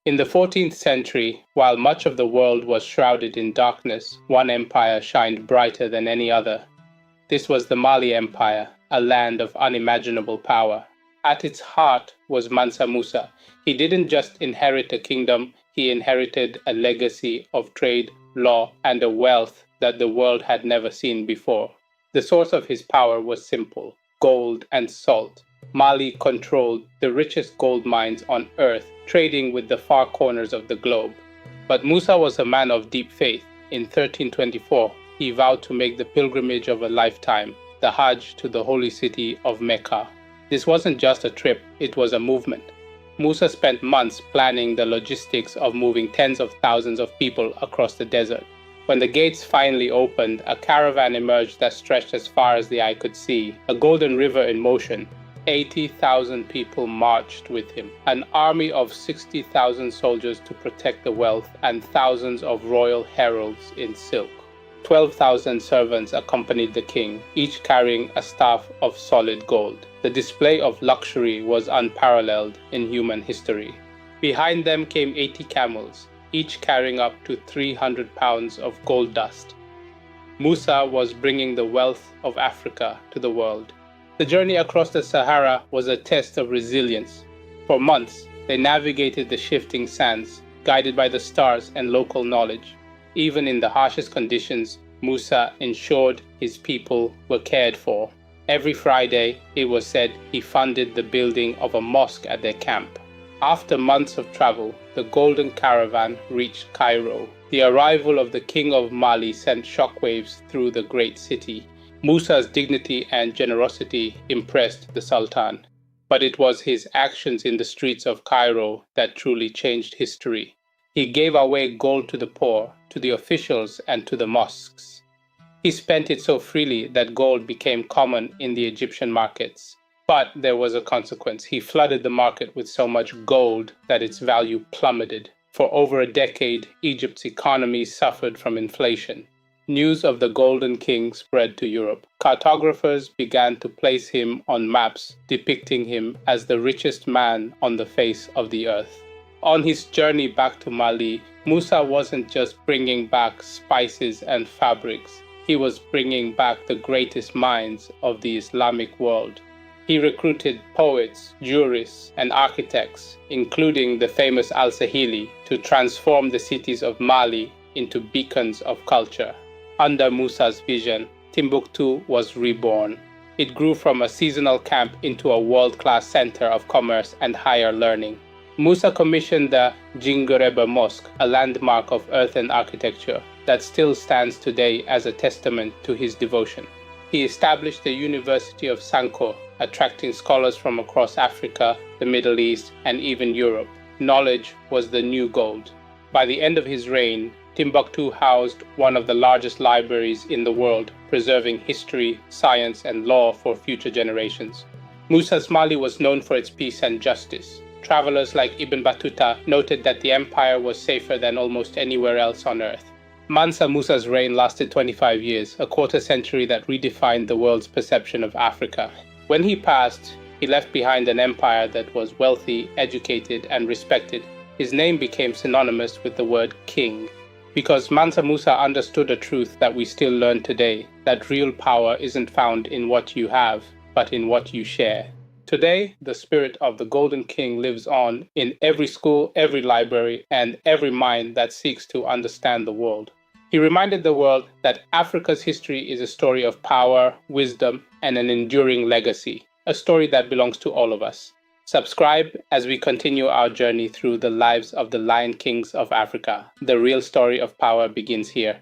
In the 14th century, while much of the world was shrouded in darkness, one empire shined brighter than any other. This was the Mali Empire, a land of unimaginable power. At its heart was Mansa Musa. He didn't just inherit a kingdom, he inherited a legacy of trade, law, and a wealth that the world had never seen before. The source of his power was simple: gold and salt. Mali controlled the richest gold mines on earth, trading with the far corners of the globe. But Musa was a man of deep faith. In 1324, he vowed to make the pilgrimage of a lifetime, the Hajj to the holy city of Mecca. This wasn't just a trip, it was a movement. Musa spent months planning the logistics of moving tens of thousands of people across the desert. When the gates finally opened, a caravan emerged that stretched as far as the eye could see, a golden river in motion. 80,000 people marched with him, an army of 60,000 soldiers to protect the wealth, and thousands of royal heralds in silk. 12,000 servants accompanied the king, each carrying a staff of solid gold. The display of luxury was unparalleled in human history. Behind them came 80 camels, each carrying up to 300 pounds of gold dust. Musa was bringing the wealth of Africa to the world. The journey across the Sahara was a test of resilience. For months, they navigated the shifting sands, guided by the stars and local knowledge. Even in the harshest conditions, Musa ensured his people were cared for. Every Friday, it was said, he funded the building of a mosque at their camp. After months of travel, the Golden Caravan reached Cairo. The arrival of the King of Mali sent shockwaves through the great city. Musa's dignity and generosity impressed the Sultan, but it was his actions in the streets of Cairo that truly changed history. He gave away gold to the poor, to the officials, and to the mosques. He spent it so freely that gold became common in the Egyptian markets. But there was a consequence. He flooded the market with so much gold that its value plummeted. For over a decade, Egypt's economy suffered from inflation. News of the Golden King spread to Europe. Cartographers began to place him on maps, depicting him as the richest man on the face of the earth. On his journey back to Mali, Musa wasn't just bringing back spices and fabrics. He was bringing back the greatest minds of the Islamic world. He recruited poets, jurists, and architects, including the famous Al-Sahili, to transform the cities of Mali into beacons of culture. Under Musa's vision, Timbuktu was reborn. It grew from a seasonal camp into a world-class center of commerce and higher learning. Musa commissioned the Djinguereber Mosque, a landmark of earthen architecture that still stands today as a testament to his devotion. He established the University of Sanko, attracting scholars from across Africa, the Middle East, and even Europe. Knowledge was the new gold. By the end of his reign, Timbuktu housed one of the largest libraries in the world, preserving history, science, and law for future generations. Musa's Mali was known for its peace and justice. Travelers like Ibn Battuta noted that the empire was safer than almost anywhere else on earth. Mansa Musa's reign lasted 25 years, a quarter century that redefined the world's perception of Africa. When he passed, he left behind an empire that was wealthy, educated, and respected. His name became synonymous with the word king. Because Mansa Musa understood a truth that we still learn today, that real power isn't found in what you have, but in what you share. Today, the spirit of the Golden King lives on in every school, every library, and every mind that seeks to understand the world. He reminded the world that Africa's history is a story of power, wisdom, and an enduring legacy, a story that belongs to all of us. Subscribe as we continue our journey through the lives of the Lion Kings of Africa. The real story of power begins here.